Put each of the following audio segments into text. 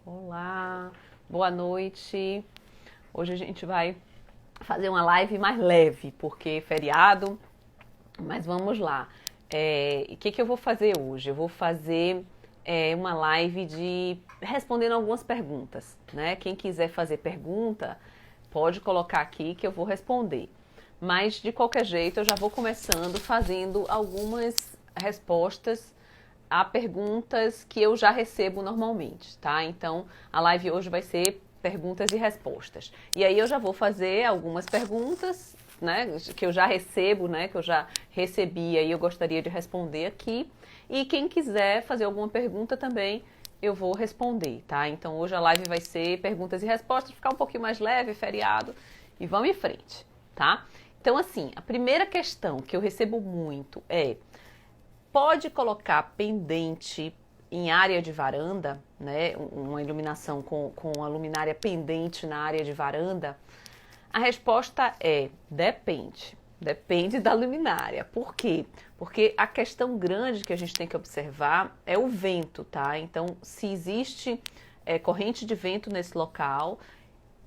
Olá, boa noite. Hoje a gente vai fazer uma live mais leve, porque é feriado, mas vamos lá. O que eu vou fazer hoje? Eu vou fazer uma live de respondendo algumas perguntas, né? Quem quiser fazer pergunta, pode colocar aqui que eu vou responder. Mas de qualquer jeito, eu já vou começando fazendo algumas respostas a perguntas que eu já recebo normalmente, tá? Então, a live hoje vai ser perguntas e respostas. E aí eu já vou fazer algumas perguntas, né, que eu já recebo, né, que eu já recebi e eu gostaria de responder aqui. E quem quiser fazer alguma pergunta também, eu vou responder, tá? Então, hoje a live vai ser perguntas e respostas, ficar um pouquinho mais leve, feriado, e vamos em frente, tá? Então, assim, a primeira questão que eu recebo muito é: pode colocar pendente em área de varanda, né? Uma iluminação com a luminária pendente na área de varanda? A resposta é: depende. Depende da luminária. Por quê? Porque a questão grande que a gente tem que observar é o vento, tá? Então, se existe corrente de vento nesse local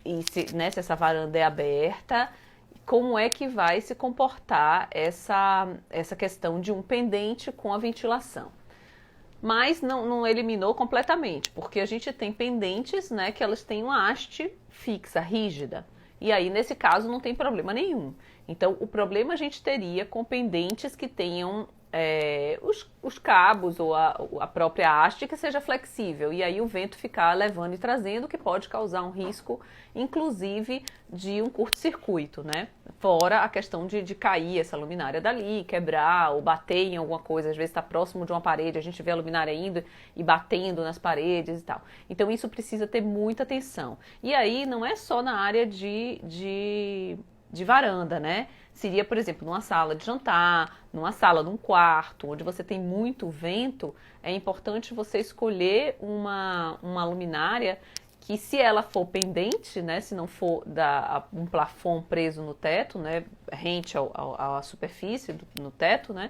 e se essa varanda é aberta, como é que vai se comportar essa questão de um pendente com a ventilação. Mas não eliminou completamente, porque a gente tem pendentes, né, que elas têm uma haste fixa, rígida. E aí, nesse caso, não tem problema nenhum. Então, o problema a gente teria com pendentes que tenham os cabos ou a própria haste que seja flexível. E aí o vento ficar levando e trazendo, que pode causar um risco, inclusive, de um curto-circuito, né? Fora a questão de cair essa luminária dali, quebrar ou bater em alguma coisa. Às vezes está próximo de uma parede, a gente vê a luminária indo e batendo nas paredes e tal. Então isso precisa ter muita atenção. E aí não é só na área de varanda, né? Seria, por exemplo, numa sala de jantar, numa sala, num quarto, onde você tem muito vento, é importante você escolher uma luminária que, se ela for pendente, né, se não for um plafond preso no teto, né, rente à superfície no teto, né,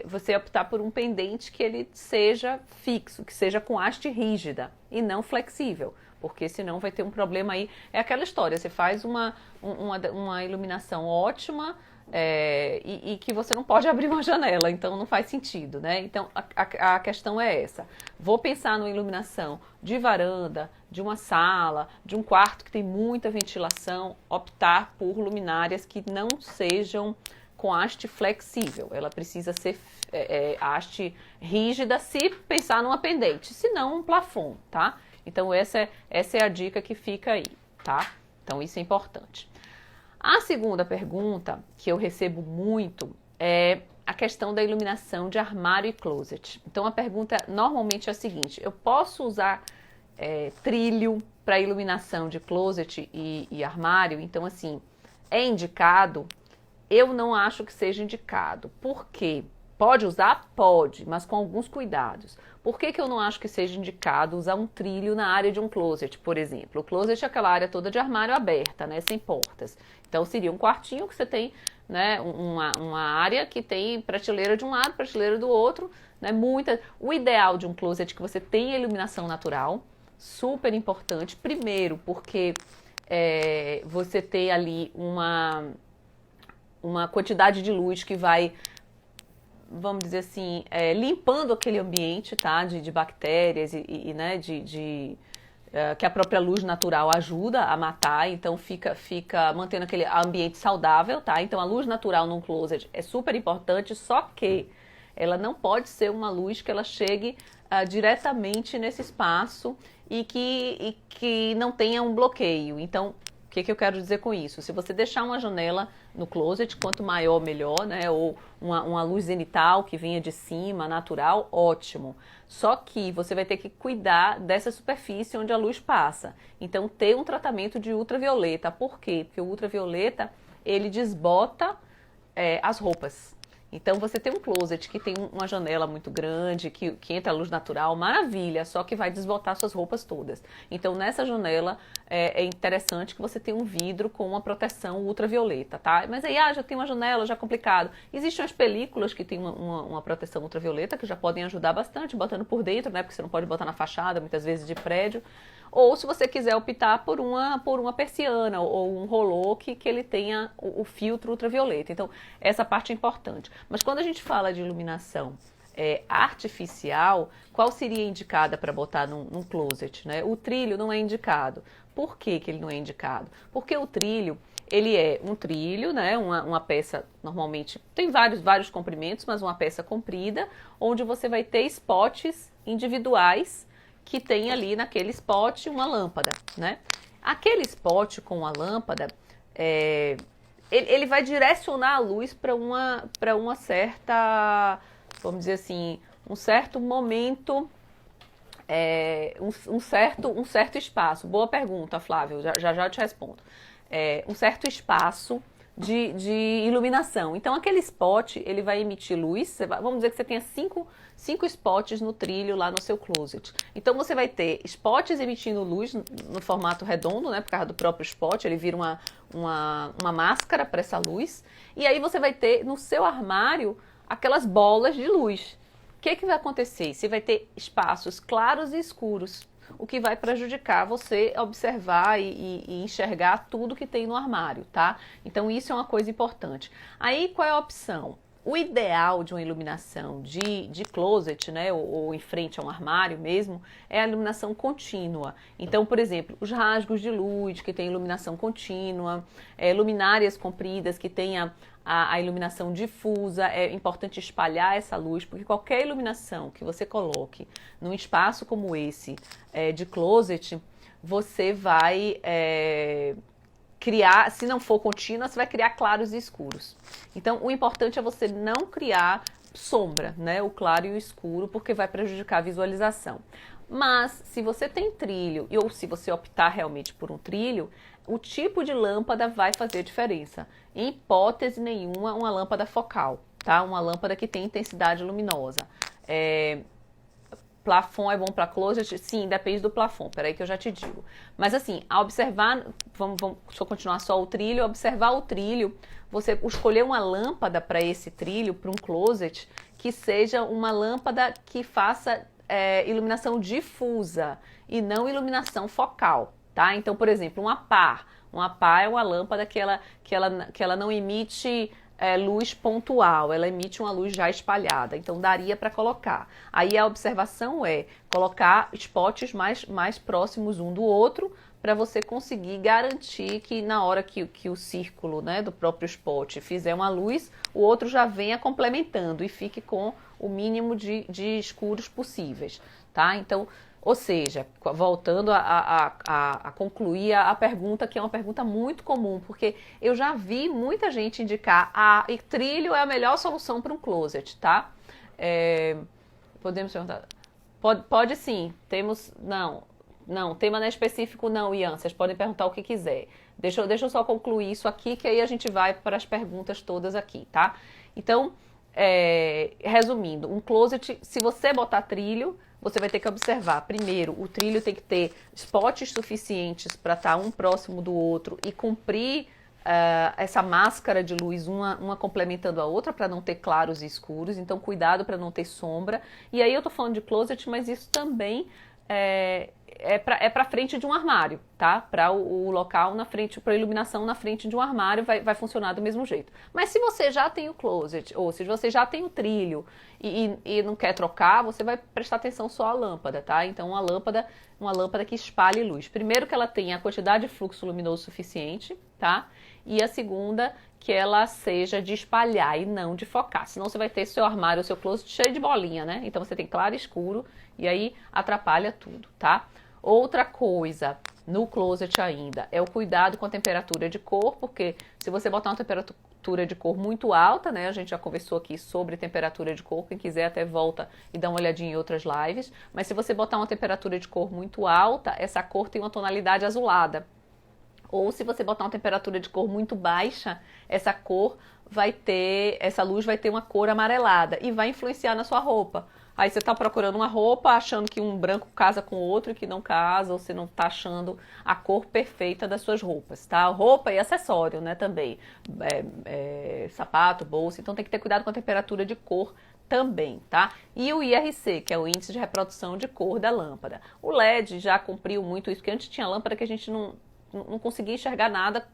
você optar por um pendente que ele seja fixo, que seja com haste rígida e não flexível, porque senão vai ter um problema aí. É aquela história, você faz uma iluminação ótima e que você não pode abrir uma janela, então não faz sentido, né? Então a questão é essa: vou pensar numa iluminação de varanda, de uma sala, de um quarto que tem muita ventilação, optar por luminárias que não sejam com haste flexível. Ela precisa ser haste rígida se pensar numa pendente, se não um plafond, tá? Então essa é a dica que fica aí, tá? Então isso é importante. A segunda pergunta que eu recebo muito é a questão da iluminação de armário e closet. Então a pergunta normalmente é a seguinte: eu posso usar trilho para iluminação de closet e armário? Então, assim, é indicado? Eu não acho que seja indicado. Por quê? Pode usar? Pode, mas com alguns cuidados. Por que eu não acho que seja indicado usar um trilho na área de um closet, por exemplo? O closet é aquela área toda de armário aberta, né, sem portas. Então seria um quartinho que você tem, né, uma área que tem prateleira de um lado, prateleira do outro, né, O ideal de um closet é que você tenha iluminação natural, super importante. Primeiro, porque você tem ali uma quantidade de luz que vai, vamos dizer assim, limpando aquele ambiente, tá? De bactérias né? Que a própria luz natural ajuda a matar, então fica mantendo aquele ambiente saudável, tá? Então a luz natural num closet é super importante, só que ela não pode ser uma luz que ela chegue diretamente nesse espaço e que não tenha um bloqueio. Então, o que eu quero dizer com isso? Se você deixar uma janela no closet, quanto maior, melhor, né? Ou uma luz zenital que vinha de cima, natural, ótimo. Só que você vai ter que cuidar dessa superfície onde a luz passa. Então, ter um tratamento de ultravioleta. Por quê? Porque o ultravioleta, ele desbota as roupas. Então você tem um closet que tem uma janela muito grande, que entra luz natural, maravilha, só que vai desbotar suas roupas todas. Então nessa janela é interessante que você tenha um vidro com uma proteção ultravioleta, tá? Mas aí, já tem uma janela, já é complicado. Existem as películas que tem uma proteção ultravioleta que já podem ajudar bastante, botando por dentro, né? Porque você não pode botar na fachada, muitas vezes de prédio. Ou se você quiser optar por uma persiana ou um rolô que ele tenha o filtro ultravioleta. Então, essa parte é importante. Mas quando a gente fala de iluminação artificial, qual seria indicada para botar num closet, né? O trilho não é indicado. Por que ele não é indicado? Porque o trilho, ele é um trilho, né? Uma peça, normalmente, tem vários comprimentos, mas uma peça comprida, onde você vai ter spots individuais que tem ali naquele spot uma lâmpada, né? Aquele spot com a lâmpada, ele vai direcionar a luz para uma certa, vamos dizer assim, um certo momento, um certo espaço. Boa pergunta, Flávio, já eu te respondo. Um certo espaço de iluminação. Então, aquele spot, ele vai emitir luz. Vamos dizer que você tenha cinco spots no trilho lá no seu closet. Então, você vai ter spots emitindo luz no formato redondo, né? Por causa do próprio spot, ele vira uma máscara para essa luz. E aí, você vai ter no seu armário aquelas bolas de luz. O que vai acontecer? Você vai ter espaços claros e escuros, o que vai prejudicar você observar e enxergar tudo que tem no armário, tá? Então isso é uma coisa importante. Aí qual é a opção? O ideal de uma iluminação de closet, né, ou em frente a um armário mesmo, é a iluminação contínua. Então, por exemplo, os rasgos de luz que tem iluminação contínua, luminárias compridas que tenha a iluminação difusa, é importante espalhar essa luz, porque qualquer iluminação que você coloque num espaço como esse de closet, você vai criar, se não for contínua, você vai criar claros e escuros. Então, o importante é você não criar sombra, né? O claro e o escuro, porque vai prejudicar a visualização. Mas, se você tem trilho, ou se você optar realmente por um trilho, o tipo de lâmpada vai fazer diferença. Em hipótese nenhuma, uma lâmpada focal, tá? Uma lâmpada que tem intensidade luminosa. Plafond é bom para closet? Sim, depende do plafond, peraí que eu já te digo. Mas assim, a observar, deixa eu continuar só o trilho, observar o trilho, você escolher uma lâmpada para esse trilho, para um closet, que seja uma lâmpada que faça iluminação difusa e não iluminação focal, tá? Então, por exemplo, uma par é uma lâmpada que ela não emite luz pontual, ela emite uma luz já espalhada, então daria para colocar. Aí a observação é colocar spots mais próximos um do outro, para você conseguir garantir que na hora que o círculo, né, do próprio spot fizer uma luz, o outro já venha complementando e fique com o mínimo de escuros possíveis, tá? Então, ou seja, voltando a concluir a pergunta, que é uma pergunta muito comum, porque eu já vi muita gente indicar trilho é a melhor solução para um closet, tá? Podemos perguntar? Pode sim, temos... Não, tema não é específico não, Ian, vocês podem perguntar o que quiser. Deixa eu só concluir isso aqui, que aí a gente vai para as perguntas todas aqui, tá? Então, resumindo, um closet, se você botar trilho, você vai ter que observar, primeiro, o trilho tem que ter spots suficientes para estar um próximo do outro e cumprir essa máscara de luz, uma complementando a outra, para não ter claros e escuros, então cuidado para não ter sombra. E aí eu tô falando de closet, mas isso também para frente de um armário, tá? Para o local na frente, para iluminação na frente de um armário vai funcionar do mesmo jeito. Mas se você já tem o closet, ou se você já tem o trilho e não quer trocar, você vai prestar atenção só à lâmpada, tá? Então uma lâmpada que espalhe luz. Primeiro que ela tenha a quantidade de fluxo luminoso suficiente, tá? E a segunda, que ela seja de espalhar e não de focar. Senão você vai ter seu armário, seu closet cheio de bolinha, né? Então você tem claro e escuro e aí atrapalha tudo, tá? Outra coisa no closet ainda é o cuidado com a temperatura de cor, porque se você botar uma temperatura de cor muito alta, né? A gente já conversou aqui sobre temperatura de cor, quem quiser até volta e dá uma olhadinha em outras lives. Mas se você botar uma temperatura de cor muito alta, essa cor tem uma tonalidade azulada. Ou se você botar uma temperatura de cor muito baixa, essa cor essa luz vai ter uma cor amarelada e vai influenciar na sua roupa. Aí você está procurando uma roupa, achando que um branco casa com o outro e que não casa, ou você não está achando a cor perfeita das suas roupas, tá? Roupa e acessório, né, também. Sapato, bolsa, então tem que ter cuidado com a temperatura de cor também, tá? E o IRC, que é o índice de reprodução de cor da lâmpada. O LED já cumpriu muito isso, porque antes tinha lâmpada que a gente não conseguia enxergar nada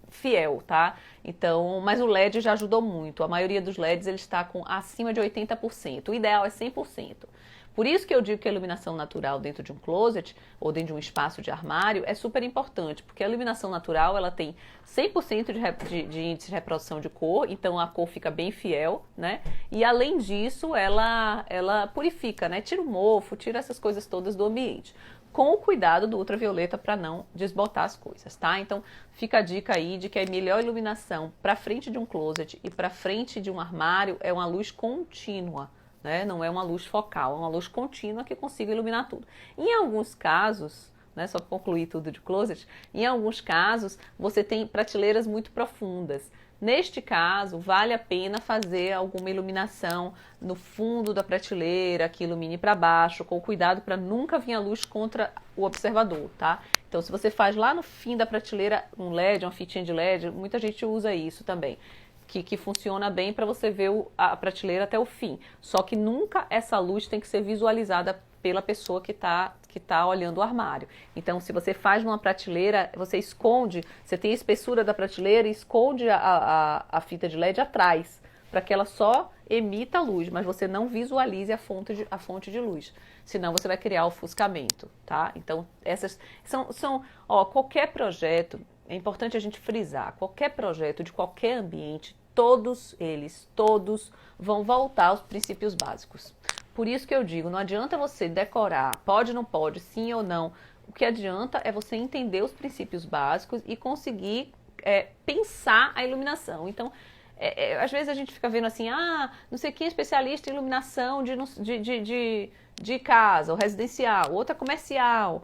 fiel, tá? Então, mas o LED já ajudou muito. A maioria dos LEDs ele está com acima de 80%. O ideal é 100%. Por isso que eu digo que a iluminação natural dentro de um closet ou dentro de um espaço de armário é super importante, porque a iluminação natural ela tem 100% de índice de reprodução de cor, então a cor fica bem fiel, né? E além disso, ela purifica, né? Tira o mofo, tira essas coisas todas do ambiente, com o cuidado do ultravioleta para não desbotar as coisas, tá? Então fica a dica aí de que a melhor iluminação para frente de um closet e para frente de um armário é uma luz contínua, né? Não é uma luz focal, é uma luz contínua que consiga iluminar tudo. Em alguns casos, né, só para concluir tudo de closet, em alguns casos você tem prateleiras muito profundas. Neste caso, vale a pena fazer alguma iluminação no fundo da prateleira, que ilumine para baixo, com cuidado para nunca vir a luz contra o observador, tá? Então, se você faz lá no fim da prateleira um LED, uma fitinha de LED, muita gente usa isso também, que funciona bem para você ver a prateleira até o fim. Só que nunca essa luz tem que ser visualizada pela pessoa que tá olhando o armário. Então, se você faz numa prateleira, você esconde, você tem a espessura da prateleira e esconde a fita de LED atrás, para que ela só emita a luz, mas você não visualize a fonte de luz. Senão você vai criar ofuscamento, tá? Então, essas qualquer projeto, é importante a gente frisar, qualquer projeto de qualquer ambiente, todos vão voltar aos princípios básicos. Por isso que eu digo, não adianta você decorar, pode, não pode, sim ou não. O que adianta é você entender os princípios básicos e conseguir pensar a iluminação. Então, às vezes a gente fica vendo assim, não sei quem é especialista em iluminação de casa, ou residencial, outra comercial,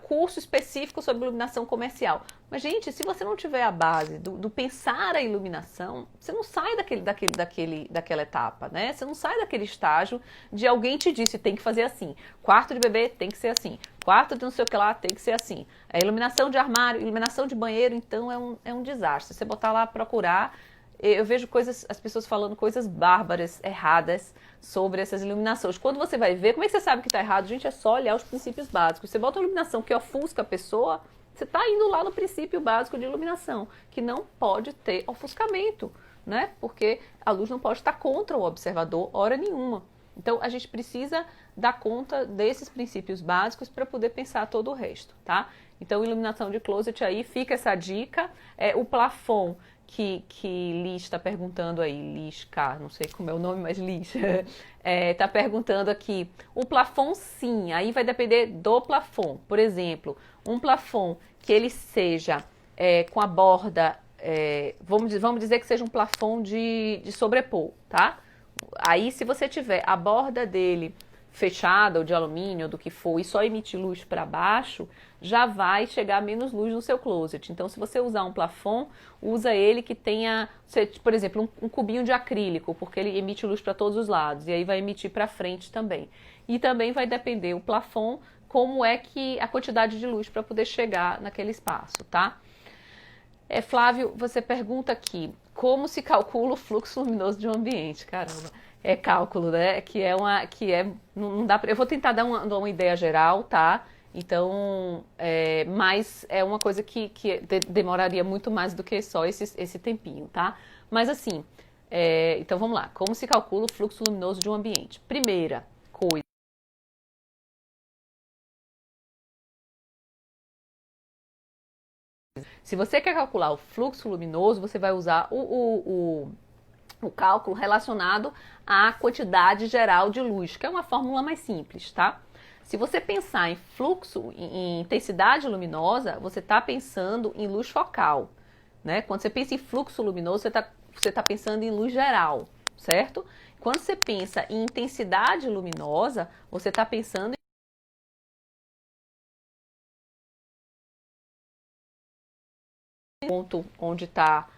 curso específico sobre iluminação comercial. Mas, gente, se você não tiver a base do pensar a iluminação, você não sai daquela etapa, né? Você não sai daquele estágio de alguém te disse, tem que fazer assim. Quarto de bebê tem que ser assim. Quarto de não sei o que lá tem que ser assim. A iluminação de armário, iluminação de banheiro, então é um desastre. Você botar lá, procurar, eu vejo as pessoas falando coisas bárbaras, erradas, sobre essas iluminações. Quando você vai ver, como é que você sabe que está errado? Gente, é só olhar os princípios básicos. Você bota uma iluminação que ofusca a pessoa, você está indo lá no princípio básico de iluminação, que não pode ter ofuscamento, né? Porque a luz não pode estar contra o observador hora nenhuma. Então, a gente precisa dar conta desses princípios básicos para poder pensar todo o resto, tá? Então, iluminação de closet aí, fica essa dica. O plafond que Liz está perguntando aí, Liz K, não sei como é o nome, mas Liz, está perguntando aqui. O plafond, sim, aí vai depender do plafond. Por exemplo, um plafond que ele seja com a borda, vamos dizer que seja um plafond de sobrepor, tá? Aí, se você tiver a borda dele fechada, ou de alumínio, ou do que for, e só emitir luz para baixo, já vai chegar menos luz no seu closet. Então, se você usar um plafond, usa ele que tenha, por exemplo, um cubinho de acrílico, porque ele emite luz para todos os lados, e aí vai emitir para frente também. E também vai depender o plafond, como é que a quantidade de luz para poder chegar naquele espaço, tá? Flávio, você pergunta aqui, como se calcula o fluxo luminoso de um ambiente? Caramba, é cálculo, né? Não dá pra, eu vou tentar dar uma ideia geral, tá? Então, mas é uma coisa que demoraria muito mais do que só esse tempinho, tá? Mas assim, então vamos lá, como se calcula o fluxo luminoso de um ambiente? Primeira coisa, se você quer calcular o fluxo luminoso, você vai usar o cálculo relacionado à quantidade geral de luz, que é uma fórmula mais simples, tá? Se você pensar em fluxo, em intensidade luminosa, você está pensando em luz focal, né? Quando você pensa em fluxo luminoso, você tá pensando em luz geral, certo? Quando você pensa em intensidade luminosa, você está pensando em ponto onde está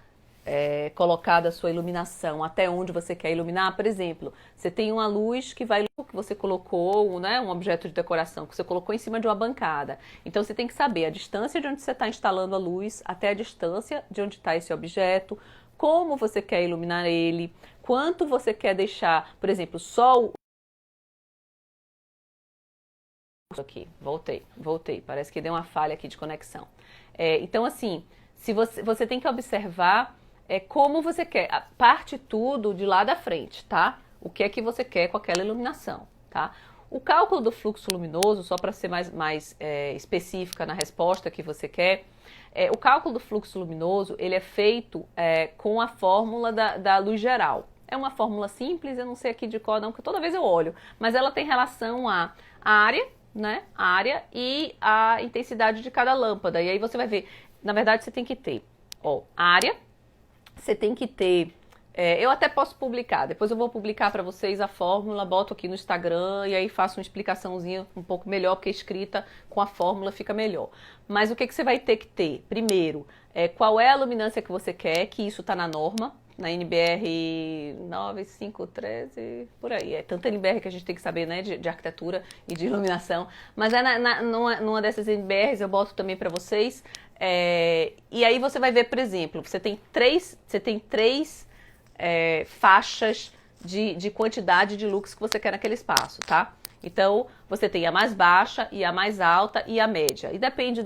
colocada a sua iluminação, até onde você quer iluminar. Por exemplo, você tem uma luz que você colocou, né, um objeto de decoração que você colocou em cima de uma bancada. Então você tem que saber a distância de onde você está instalando a luz até a distância de onde está esse objeto, como você quer iluminar ele, quanto você quer deixar, por exemplo, só aqui, voltei, parece que deu uma falha aqui de conexão. Então assim, se você tem que observar como você quer, parte tudo de lá da frente, tá? O que é que você quer com aquela iluminação, tá? O cálculo do fluxo luminoso, só para ser mais específica na resposta que você quer, o cálculo do fluxo luminoso, ele é feito com a fórmula da luz geral. É uma fórmula simples, eu não sei aqui de cor não, porque toda vez eu olho, mas ela tem relação à área, né? A área e a intensidade de cada lâmpada. E aí você vai ver, na verdade você tem que ter, área, você tem que ter, eu até posso publicar, depois eu vou publicar para vocês a fórmula, boto aqui no Instagram e aí faço uma explicaçãozinha um pouco melhor, porque escrita com a fórmula fica melhor. Mas o que você vai ter que ter? Primeiro, qual é a luminância que você quer, que isso está na norma, na NBR 9513, por aí. É tanta NBR que a gente tem que saber, né, de arquitetura e de iluminação. Mas numa dessas NBRs eu boto também para vocês. E aí você vai ver, por exemplo, você tem três faixas de quantidade de lux que você quer naquele espaço, tá? Então, você tem a mais baixa e a mais alta e a média. E depende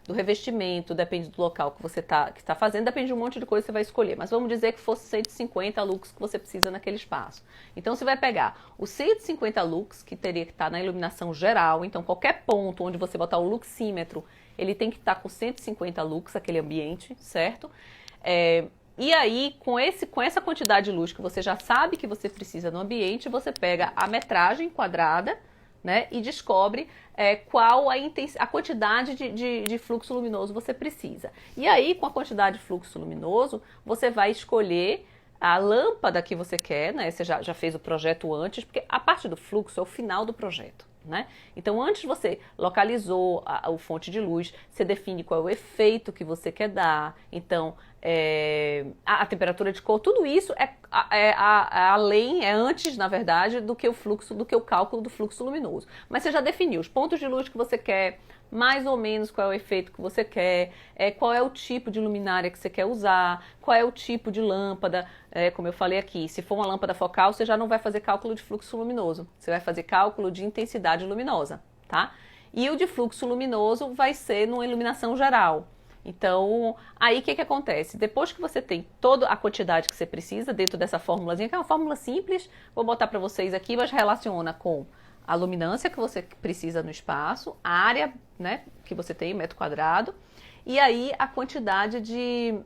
do revestimento, depende do local que você está fazendo, depende de um monte de coisa que você vai escolher. Mas vamos dizer que fosse 150 lux que você precisa naquele espaço. Então, você vai pegar os 150 lux, que teria que estar na iluminação geral. Então, qualquer ponto onde você botar o luxímetro, ele tem que estar com 150 lux, aquele ambiente, certo? E aí, com essa quantidade de luz que você já sabe que você precisa no ambiente, você pega a metragem quadrada, né, e descobre qual a quantidade de fluxo luminoso você precisa. E aí, com a quantidade de fluxo luminoso, você vai escolher a lâmpada que você quer, né? Você já fez o projeto antes, porque a parte do fluxo é o final do projeto, né? Então, antes você localizou a fonte de luz, você define qual é o efeito que você quer dar. Então, a temperatura de cor, tudo isso além, antes, na verdade, do que o cálculo do fluxo luminoso. Mas você já definiu os pontos de luz que você quer, mais ou menos qual é o efeito que você quer, qual é o tipo de luminária que você quer usar, qual é o tipo de lâmpada, como eu falei aqui, se for uma lâmpada focal, você já não vai fazer cálculo de fluxo luminoso, você vai fazer cálculo de intensidade luminosa, tá? E o de fluxo luminoso vai ser numa iluminação geral. Então, aí o que acontece? Depois que você tem toda a quantidade que você precisa dentro dessa formulazinha, que é uma fórmula simples, vou botar para vocês aqui, mas relaciona com a luminância que você precisa no espaço, a área, né, que você tem, metro quadrado, e aí a quantidade de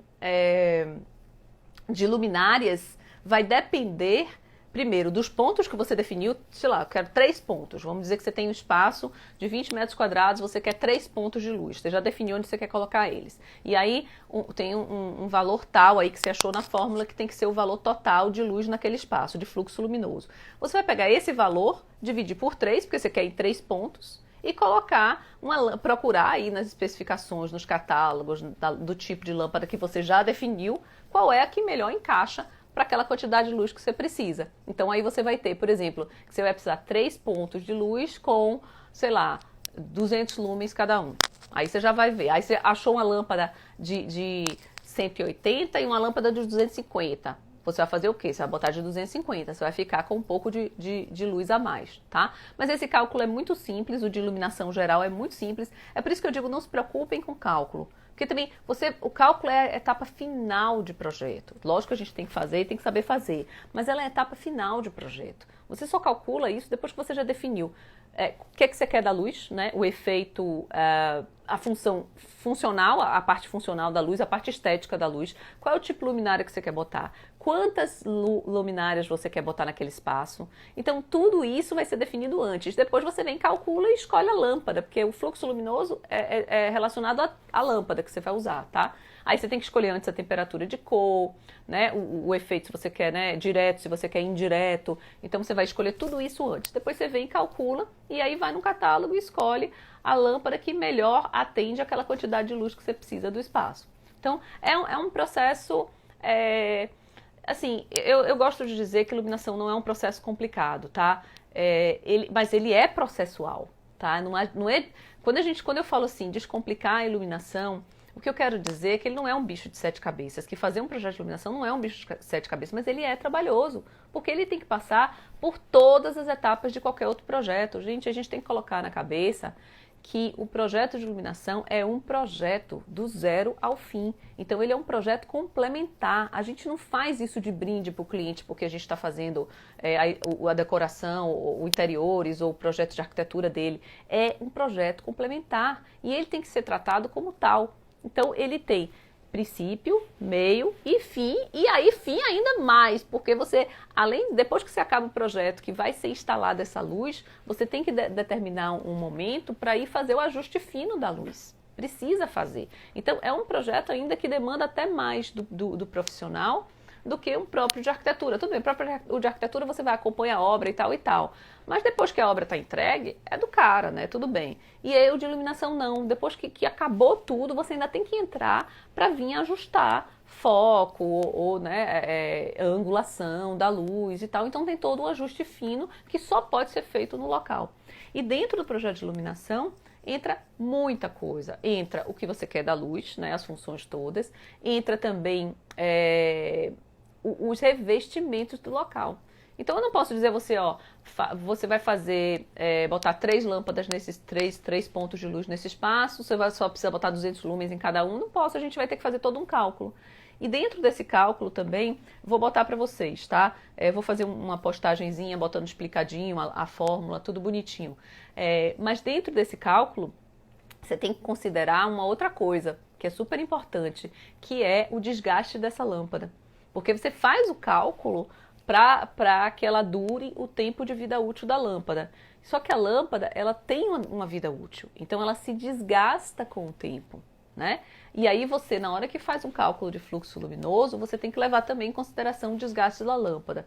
luminárias vai depender, primeiro, dos pontos que você definiu. Sei lá, eu quero 3 pontos. Vamos dizer que você tem um espaço de 20 metros quadrados, você quer 3 pontos de luz. Você já definiu onde você quer colocar eles. E aí tem um valor tal aí que você achou na fórmula que tem que ser o valor total de luz naquele espaço, de fluxo luminoso. Você vai pegar esse valor, dividir por 3, porque você quer em 3 pontos, e procurar aí nas especificações, nos catálogos do tipo de lâmpada que você já definiu, qual é a que melhor encaixa para aquela quantidade de luz que você precisa. Então aí você vai ter, por exemplo, que você vai precisar 3 pontos de luz com, sei lá, 200 lumens cada um. Aí você já vai ver. Aí você achou uma lâmpada de 180 e uma lâmpada de 250. Você vai fazer o quê? Você vai botar de 250, você vai ficar com um pouco de luz a mais, tá? Mas esse cálculo é muito simples, o de iluminação geral é muito simples. É por isso que eu digo, não se preocupem com o cálculo. Porque também, o cálculo é a etapa final de projeto. Lógico que a gente tem que fazer e tem que saber fazer, mas ela é a etapa final de projeto. Você só calcula isso depois que você já definiu o que você quer da luz, né? O efeito, a função funcional, a parte funcional da luz, a parte estética da luz, qual é o tipo de luminária que você quer botar, quantas luminárias você quer botar naquele espaço. Então, tudo isso vai ser definido antes. Depois você vem, calcula e escolhe a lâmpada, porque o fluxo luminoso é relacionado à lâmpada que você vai usar, tá? Aí você tem que escolher antes a temperatura de cor, né? O efeito, se você quer, né, direto, se você quer indireto. Então você vai escolher tudo isso antes. Depois você vem, calcula e aí vai no catálogo e escolhe a lâmpada que melhor atende aquela quantidade de luz que você precisa do espaço. Então é um processo assim, eu gosto de dizer que iluminação não é um processo complicado, tá? Mas ele é processual, tá? Quando eu falo assim, descomplicar a iluminação, o que eu quero dizer é que ele não é um bicho de 7 cabeças, que fazer um projeto de iluminação não é um bicho de 7 cabeças, mas ele é trabalhoso, porque ele tem que passar por todas as etapas de qualquer outro projeto. Gente, a gente tem que colocar na cabeça que o projeto de iluminação é um projeto do zero ao fim. Então ele é um projeto complementar. A gente não faz isso de brinde para o cliente porque a gente está fazendo a decoração, o interiores ou o projeto de arquitetura dele. É um projeto complementar e ele tem que ser tratado como tal. Então ele tem princípio, meio e fim, e aí fim ainda mais, porque você, depois que você acaba o projeto, que vai ser instalada essa luz, você tem que determinar um momento para ir fazer o ajuste fino da luz. Precisa fazer. Então é um projeto ainda que demanda até mais do profissional do que um próprio de arquitetura. Tudo bem, o de arquitetura você vai acompanhar a obra e tal e tal. Mas depois que a obra está entregue, é do cara, né? Tudo bem. E aí o de iluminação não. Depois que acabou tudo, você ainda tem que entrar para vir ajustar foco ou né, angulação da luz e tal. Então tem todo um ajuste fino que só pode ser feito no local. E dentro do projeto de iluminação, entra muita coisa. Entra o que você quer da luz, né, as funções todas. Entra também os revestimentos do local. Então eu não posso dizer a você, ó, você vai fazer, botar 3 lâmpadas nesses 3 pontos de luz nesse espaço, só precisa botar 200 lumens em cada um. Não posso, a gente vai ter que fazer todo um cálculo. E dentro desse cálculo também, vou botar para vocês, tá? Vou fazer uma postagenzinha, botando explicadinho a fórmula, tudo bonitinho. Mas dentro desse cálculo, você tem que considerar uma outra coisa, que é super importante, que é o desgaste dessa lâmpada. Porque você faz o cálculo para que ela dure o tempo de vida útil da lâmpada. Só que a lâmpada, ela tem uma vida útil, então ela se desgasta com o tempo, né? E aí você, na hora que faz um cálculo de fluxo luminoso, você tem que levar também em consideração o desgaste da lâmpada.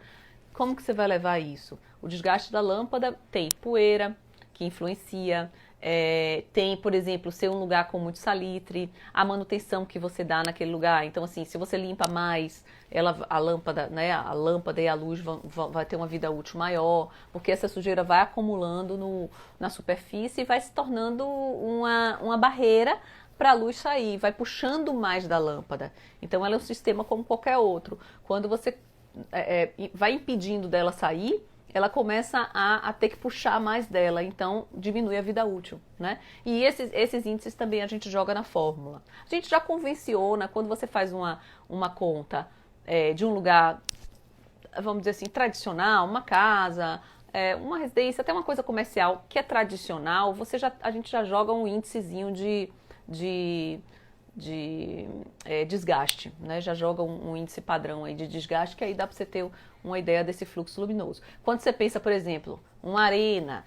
Como que você vai levar isso? O desgaste da lâmpada tem poeira, que influencia, tem, por exemplo, ser um lugar com muito salitre, a manutenção que você dá naquele lugar. Então, assim, se você limpa mais, a lâmpada, né, a lâmpada e a luz vai ter uma vida útil maior, porque essa sujeira vai acumulando na superfície e vai se tornando uma barreira para a luz sair, vai puxando mais da lâmpada. Então, ela é um sistema como qualquer outro. Quando você vai impedindo dela sair, ela começa a ter que puxar mais dela, então diminui a vida útil, né? E esses índices também a gente joga na fórmula. A gente já convenciona, quando você faz uma conta de um lugar, vamos dizer assim, tradicional, uma casa, uma residência, até uma coisa comercial que é tradicional, a gente já joga um índicezinho de desgaste, né? Já joga um índice padrão aí de desgaste, que aí dá para você ter uma ideia desse fluxo luminoso. Quando você pensa, por exemplo, uma arena,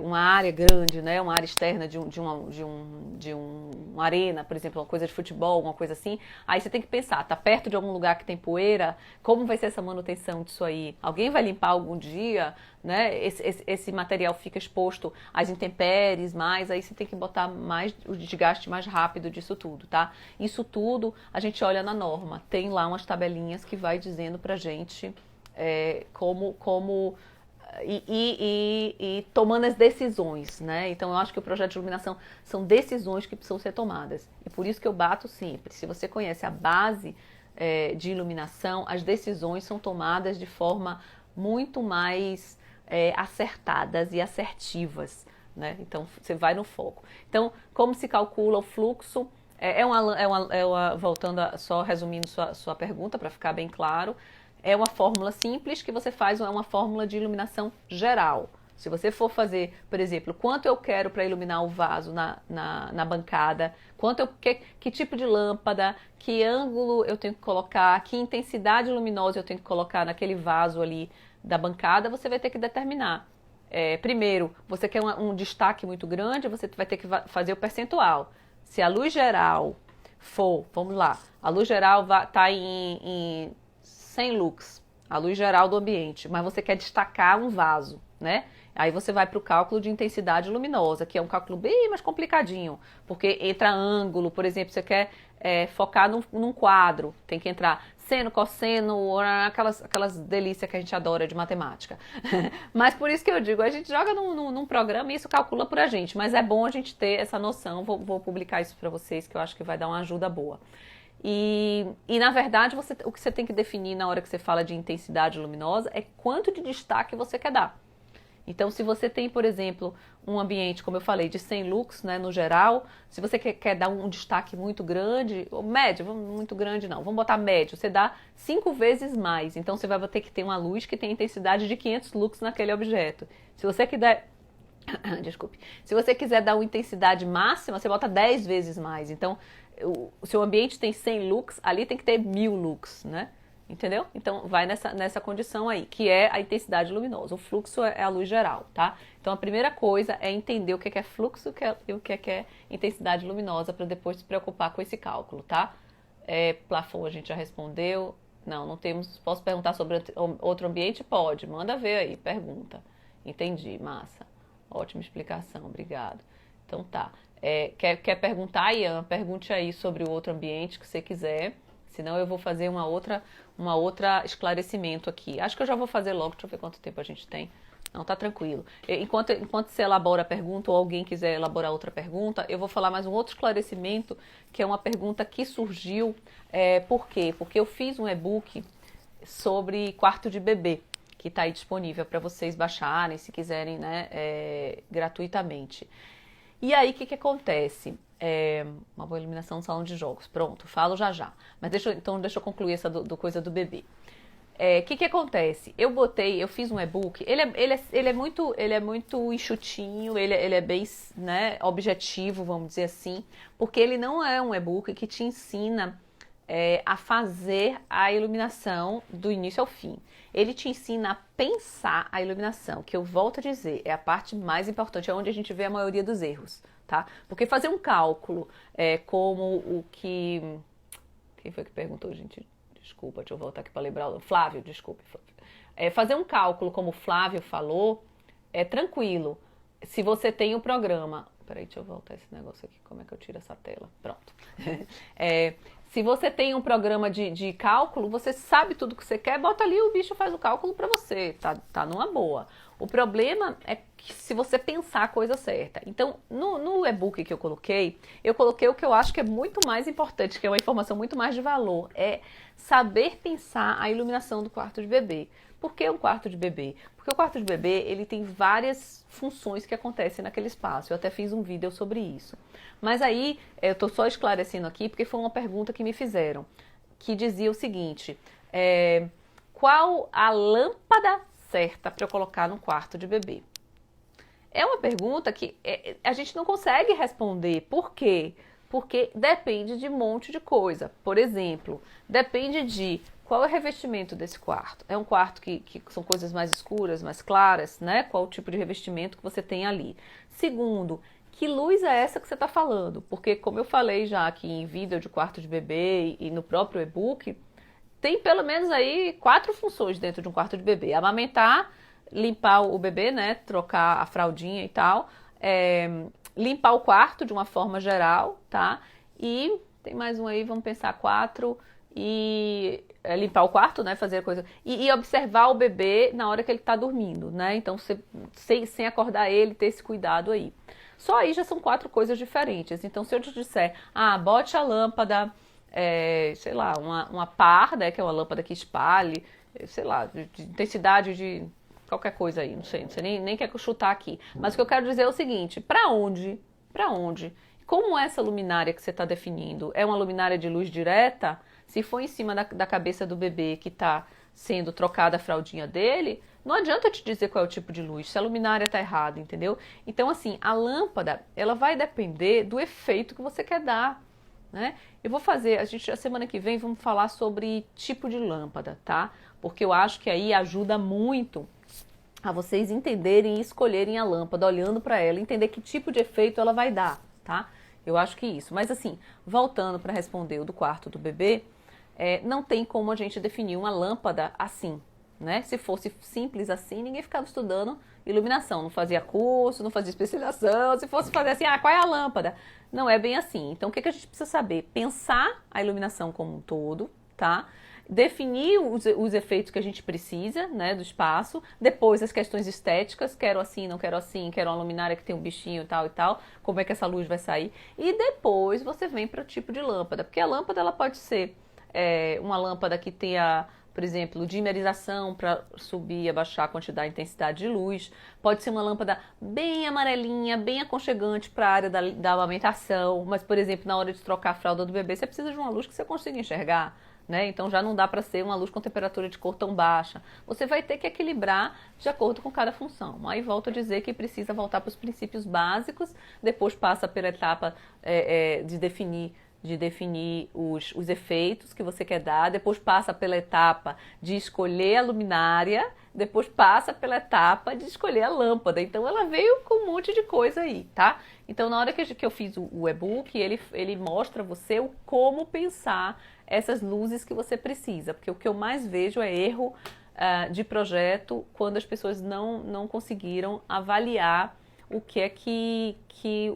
uma área grande, né? Uma área externa de uma arena, por exemplo, uma coisa de futebol, uma coisa assim, aí você tem que pensar, tá perto de algum lugar que tem poeira, como vai ser essa manutenção disso aí? Alguém vai limpar algum dia, né? Esse material fica exposto às intempéries, mas aí você tem que botar mais o desgaste mais rápido disso tudo, tá? Isso tudo a gente olha na norma, tem lá umas tabelinhas que vai dizendo pra gente como e tomando as decisões, né? Então eu acho que o projeto de iluminação são decisões que precisam ser tomadas. E por isso que eu bato sempre. Se você conhece a base de iluminação, as decisões são tomadas de forma muito mais acertadas e assertivas, né? Então você vai no foco. Então, como se calcula o fluxo? Voltando só resumindo sua pergunta para ficar bem claro. É uma fórmula simples que você faz, é uma fórmula de iluminação geral. Se você for fazer, por exemplo, quanto eu quero para iluminar o vaso na bancada, que tipo de lâmpada, que ângulo eu tenho que colocar, que intensidade luminosa eu tenho que colocar naquele vaso ali da bancada, você vai ter que determinar. Primeiro, você quer um destaque muito grande, você vai ter que fazer o percentual. Se a luz geral for, vamos lá, a luz geral está em 100 lux, a luz geral do ambiente, mas você quer destacar um vaso, né? Aí você vai para o cálculo de intensidade luminosa, que é um cálculo bem mais complicadinho, porque entra ângulo, por exemplo, você quer focar num quadro, tem que entrar seno, cosseno, aquelas delícias que a gente adora de matemática. Mas por isso que eu digo, a gente joga num programa e isso calcula por a gente, mas é bom a gente ter essa noção, vou publicar isso para vocês, que eu acho que vai dar uma ajuda boa. E na verdade, o que você tem que definir na hora que você fala de intensidade luminosa é quanto de destaque você quer dar. Então, se você tem, por exemplo, um ambiente, como eu falei, de 100 lux, né, no geral, se você quer dar um destaque muito grande, ou médio, muito grande não, vamos botar médio, você dá 5 vezes mais. Então, você vai ter que ter uma luz que tem intensidade de 500 lux naquele objeto. Se você quiser... Desculpe. Se você quiser dar uma intensidade máxima, você bota 10 vezes mais. Então, o seu ambiente tem 100 lux, ali tem que ter 1000 lux, né? Entendeu? Então, vai nessa condição aí, que é a intensidade luminosa. O fluxo é a luz geral, tá? Então, a primeira coisa é entender o que é fluxo e o que é intensidade luminosa, para depois se preocupar com esse cálculo, tá? Plafond a gente já respondeu. Não temos... Posso perguntar sobre outro ambiente? Pode. Manda ver aí, pergunta. Entendi, massa. Ótima explicação, obrigado. Então tá. Quer perguntar, Ian? Pergunte aí sobre o outro ambiente que você quiser. Senão eu vou fazer uma outra esclarecimento aqui. Acho que eu já vou fazer logo, deixa eu ver quanto tempo a gente tem. Não, tá tranquilo. Enquanto você elabora a pergunta ou alguém quiser elaborar outra pergunta, eu vou falar mais um outro esclarecimento, que é uma pergunta que surgiu. Por quê? Porque eu fiz um e-book sobre quarto de bebê, que está aí disponível para vocês baixarem, se quiserem, né, gratuitamente. E aí, o que acontece? Uma boa iluminação no salão de jogos. Pronto, falo já. Mas deixa eu concluir essa coisa do bebê. O que acontece? Eu fiz um e-book, ele é muito enxutinho, ele é bem, né, objetivo, vamos dizer assim, porque ele não é um e-book que te ensina a fazer a iluminação do início ao fim. Ele te ensina a pensar a iluminação, que eu volto a dizer, é a parte mais importante, é onde a gente vê a maioria dos erros, tá? Porque fazer um cálculo como o que... Quem foi que perguntou, gente? Desculpa, deixa eu voltar aqui para lembrar. Flávio, desculpe. Fazer um cálculo como o Flávio falou é tranquilo. Se você tem o programa... Peraí, deixa eu voltar esse negócio aqui. Como é que eu tiro essa tela? Pronto. Se você tem um programa de cálculo, você sabe tudo que você quer, bota ali, o bicho faz o cálculo para você. Tá numa boa. O problema é que se você pensar a coisa certa. Então, no e-book que eu coloquei o que eu acho que é muito mais importante, que é uma informação muito mais de valor, é saber pensar a iluminação do quarto de bebê. Por que um quarto de bebê? Porque o quarto de bebê, ele tem várias funções que acontecem naquele espaço. Eu até fiz um vídeo sobre isso. Mas aí, eu estou só esclarecendo aqui, porque foi uma pergunta que me fizeram, que dizia o seguinte, qual a lâmpada certa para eu colocar no quarto de bebê? É uma pergunta que a gente não consegue responder. Por quê? Porque depende de um monte de coisa. Por exemplo, depende de qual é o revestimento desse quarto. É um quarto que são coisas mais escuras, mais claras, né? Qual o tipo de revestimento que você tem ali. Segundo, que luz é essa que você está falando? Porque, como eu falei já aqui em vídeo de quarto de bebê e no próprio e-book, tem pelo menos aí 4 funções dentro de um quarto de bebê. Amamentar, limpar o bebê, né? Trocar a fraldinha e tal. Limpar o quarto de uma forma geral, tá? E tem mais um aí, vamos pensar 4. E limpar o quarto, né? Fazer a coisa. E observar o bebê na hora que ele está dormindo, né? Então, sem acordar ele, ter esse cuidado aí. Só aí já são 4 coisas diferentes. Então, se eu te disser, bote a lâmpada, sei lá, uma par, né? Que é uma lâmpada que espalhe, sei lá, de intensidade de qualquer coisa aí, não sei nem quer chutar aqui. Mas o que eu quero dizer é o seguinte, para onde? Como essa luminária que você está definindo é uma luminária de luz direta, se for em cima da cabeça do bebê que está sendo trocada a fraldinha dele, não adianta eu te dizer qual é o tipo de luz, se a luminária está errada, entendeu? Então, assim, a lâmpada, ela vai depender do efeito que você quer dar, né? Eu vou fazer, a semana que vem vamos falar sobre tipo de lâmpada, tá? Porque eu acho que aí ajuda muito a vocês entenderem e escolherem a lâmpada, olhando para ela, entender que tipo de efeito ela vai dar, tá? Eu acho que isso. Mas assim, voltando para responder o do quarto do bebê, não tem como a gente definir uma lâmpada assim, né? Se fosse simples assim, ninguém ficava estudando iluminação, não fazia curso, não fazia especialização, se fosse fazer assim, qual é a lâmpada? Não é bem assim. Então, o que a gente precisa saber? Pensar a iluminação como um todo, tá? definir os efeitos que a gente precisa, né, do espaço, depois as questões estéticas, quero assim, não quero assim, quero uma luminária que tem um bichinho e tal, como é que essa luz vai sair, e depois você vem para o tipo de lâmpada, porque a lâmpada ela pode ser uma lâmpada que tenha, por exemplo, dimerização para subir e abaixar a quantidade e intensidade de luz. Pode ser uma lâmpada bem amarelinha, bem aconchegante para a área da amamentação. Mas, por exemplo, na hora de trocar a fralda do bebê, você precisa de uma luz que você consiga enxergar. Né? Então já não dá para ser uma luz com temperatura de cor tão baixa. Você vai ter que equilibrar de acordo com cada função. Aí volto a dizer que precisa voltar para os princípios básicos, depois passa pela etapa de definir os efeitos que você quer dar, depois passa pela etapa de escolher a luminária, depois passa pela etapa de escolher a lâmpada. Então ela veio com um monte de coisa aí, tá? Então na hora que eu fiz o e-book, ele mostra você o como pensar essas luzes que você precisa, porque o que eu mais vejo é erro de projeto quando as pessoas não conseguiram avaliar o que é que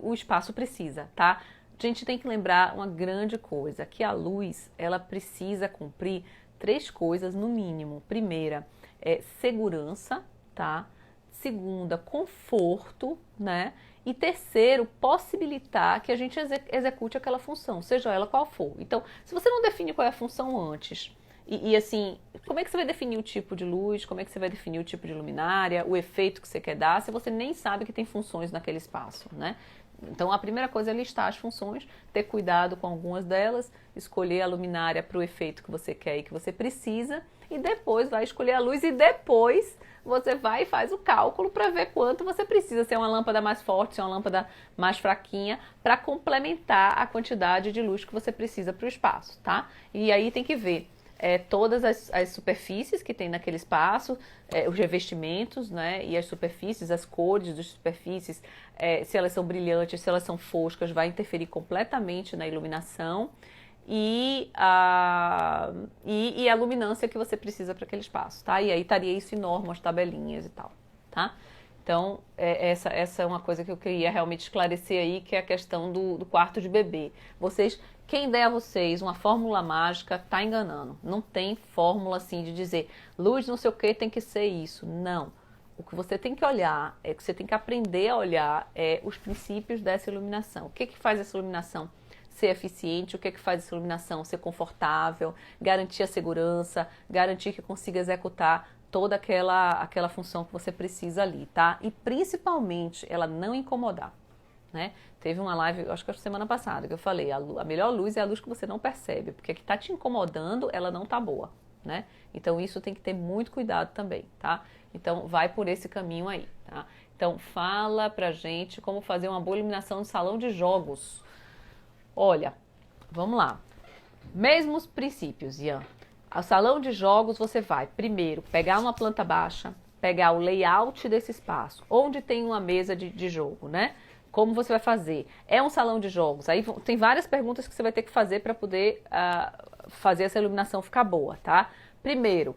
o espaço precisa, tá? A gente tem que lembrar uma grande coisa, que a luz, ela precisa cumprir 3 coisas no mínimo. Primeira, segurança, tá? Segunda, conforto, né? E terceiro, possibilitar que a gente execute aquela função, seja ela qual for. Então, se você não define qual é a função antes, e assim, como é que você vai definir o tipo de luz, como é que você vai definir o tipo de luminária, o efeito que você quer dar, se você nem sabe que tem funções naquele espaço, né? Então, a primeira coisa é listar as funções, ter cuidado com algumas delas, escolher a luminária para o efeito que você quer e que você precisa, e depois vai escolher a luz e depois você vai e faz o cálculo para ver quanto você precisa, se é uma lâmpada mais forte, se é uma lâmpada mais fraquinha, para complementar a quantidade de luz que você precisa para o espaço, tá? E aí tem que ver todas as superfícies que tem naquele espaço, os revestimentos, né, e as superfícies, as cores das superfícies, se elas são brilhantes, se elas são foscas, vai interferir completamente na iluminação e a luminância que você precisa para aquele espaço, tá? E aí estaria isso em norma, as tabelinhas e tal, tá? Então, essa é uma coisa que eu queria realmente esclarecer aí, que é a questão do quarto de bebê. Quem der a vocês uma fórmula mágica, tá enganando. Não tem fórmula assim de dizer, luz não sei o que tem que ser isso. Não. O que você tem que olhar, o que você tem que aprender a olhar os princípios dessa iluminação. O que faz essa iluminação ser eficiente, o que faz essa iluminação ser confortável, garantir a segurança, garantir que consiga executar toda aquela função que você precisa ali, tá? E principalmente ela não incomodar, né? Teve uma live, acho que foi semana passada, que eu falei, a melhor luz é a luz que você não percebe, porque a que tá te incomodando, ela não tá boa, né? Então isso tem que ter muito cuidado também, tá? Então vai por esse caminho aí, tá? Então fala pra gente como fazer uma boa iluminação no salão de jogos. Olha, vamos lá. Mesmos princípios, Ian. Ao salão de jogos você vai, primeiro, pegar uma planta baixa, pegar o layout desse espaço, onde tem uma mesa de jogo, né? Como você vai fazer? É um salão de jogos? Aí tem várias perguntas que você vai ter que fazer para poder fazer essa iluminação ficar boa, tá? Primeiro,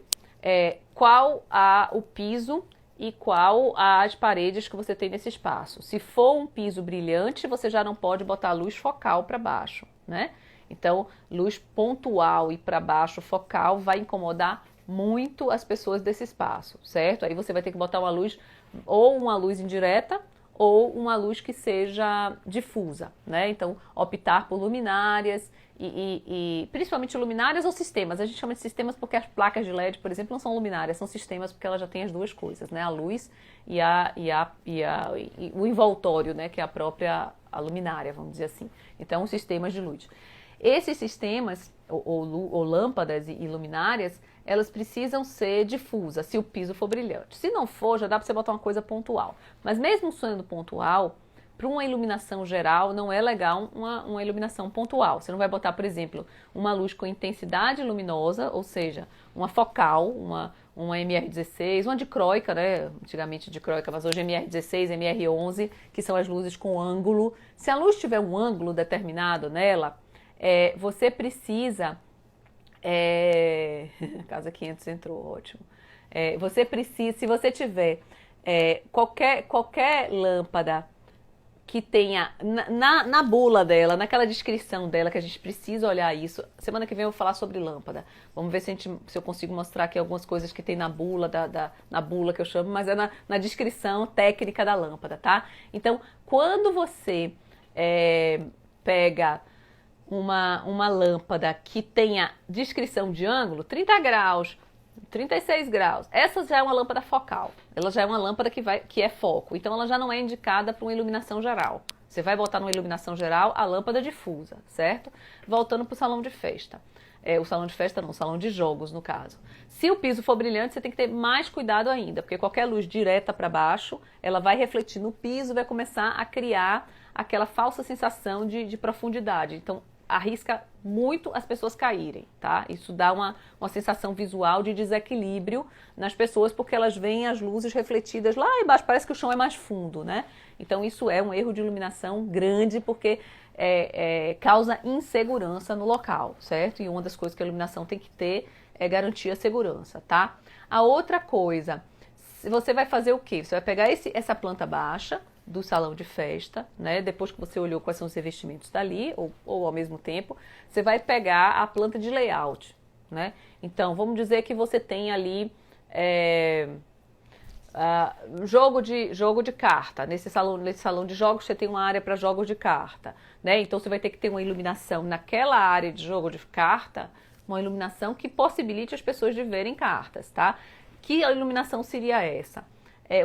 qual o piso e qual as paredes que você tem nesse espaço. Se for um piso brilhante, você já não pode botar luz focal para baixo, né? Então, luz pontual e para baixo focal vai incomodar muito as pessoas desse espaço, certo? Aí você vai ter que botar uma luz, ou uma luz indireta, ou uma luz que seja difusa, né? Então, optar por luminárias e principalmente luminárias ou sistemas. A gente chama de sistemas porque as placas de LED, por exemplo, não são luminárias, são sistemas porque ela já tem as duas coisas, né? A luz e o envoltório, né? Que é a própria luminária, vamos dizer assim. Então, sistemas de luz. Esses sistemas, ou lâmpadas e luminárias, elas precisam ser difusas, se o piso for brilhante. Se não for, já dá para você botar uma coisa pontual. Mas mesmo sendo pontual, para uma iluminação geral, não é legal uma iluminação pontual. Você não vai botar, por exemplo, uma luz com intensidade luminosa, ou seja, uma focal, uma MR16, uma dicróica, né? Antigamente dicróica, mas hoje MR16, MR11, que são as luzes com ângulo. Se a luz tiver um ângulo determinado nela, você precisa... Casa 500 entrou, ótimo. Você precisa, se você tiver qualquer lâmpada que tenha na bula dela, naquela descrição dela, que a gente precisa olhar isso. Semana que vem eu vou falar sobre lâmpada. Vamos ver se eu consigo mostrar aqui algumas coisas que tem na bula, na bula que eu chamo, mas é na descrição técnica da lâmpada, tá? Então, quando você pega uma lâmpada que tenha descrição de ângulo, 30 graus, 36 graus. Essa já é uma lâmpada focal. Ela já é uma lâmpada que é foco. Então ela já não é indicada para uma iluminação geral. Você vai botar numa iluminação geral a lâmpada difusa, certo? Voltando para o salão de festa. O salão de festa não, o salão de jogos no caso. Se o piso for brilhante, você tem que ter mais cuidado ainda, porque qualquer luz direta para baixo, ela vai refletir no piso e vai começar a criar aquela falsa sensação de profundidade. Então arrisca muito as pessoas caírem, tá? Isso dá uma sensação visual de desequilíbrio nas pessoas, porque elas veem as luzes refletidas lá embaixo, parece que o chão é mais fundo, né? Então isso é um erro de iluminação grande, porque causa insegurança no local, certo? E uma das coisas que a iluminação tem que ter é garantir a segurança, tá? A outra coisa, você vai fazer o quê? Você vai pegar essa planta baixa do salão de festa, né? Depois que você olhou quais são os revestimentos dali, ou ao mesmo tempo, você vai pegar a planta de layout, né? Então, vamos dizer que você tem ali jogo de carta. Nesse salão de jogos você tem uma área para jogos de carta, né? Então você vai ter que ter uma iluminação naquela área de jogo de carta, uma iluminação que possibilite as pessoas de verem cartas, tá? Que iluminação seria essa?